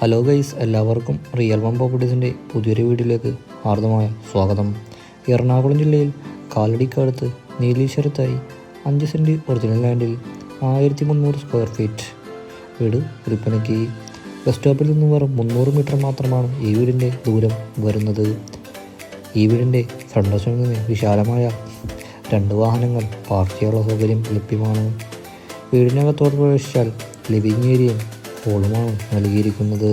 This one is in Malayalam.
ഹലോ ഗൈസ്, എല്ലാവർക്കും റിയൽ വൺ പ്രോപ്പർട്ടീസിൻ്റെ പുതിയൊരു വീഡിയോയിലേക്ക് ഹാർദമായ സ്വാഗതം. എറണാകുളം ജില്ലയിൽ കാലടിക്കടുത്ത് നീലീശ്വരത്തായി 5 സെൻറ്റ് ഒറിജിനൽ ലാൻഡിൽ 1300 സ്ക്വയർ ഫീറ്റ് വീട് വിൽപ്പനയ്ക്ക്. ബസ് സ്റ്റോപ്പിൽ നിന്ന് വെറും 300 മീറ്റർ മാത്രമാണ് ഈ വീടിൻ്റെ ദൂരം വരുന്നത്. ഈ വീടിൻ്റെ ഫ്രണ്ട് വശത്ത് നിന്ന് വിശാലമായ 2 വാഹനങ്ങൾ പാർക്ക് ചെയ്യാനുള്ള സൗകര്യം ലഭ്യമാണ്. വീടിനകത്തോട് പ്രവേശിച്ചാൽ ലിവിംഗ് ഏരിയയും ഹോളുമാണ് നൽകിയിരിക്കുന്നത്.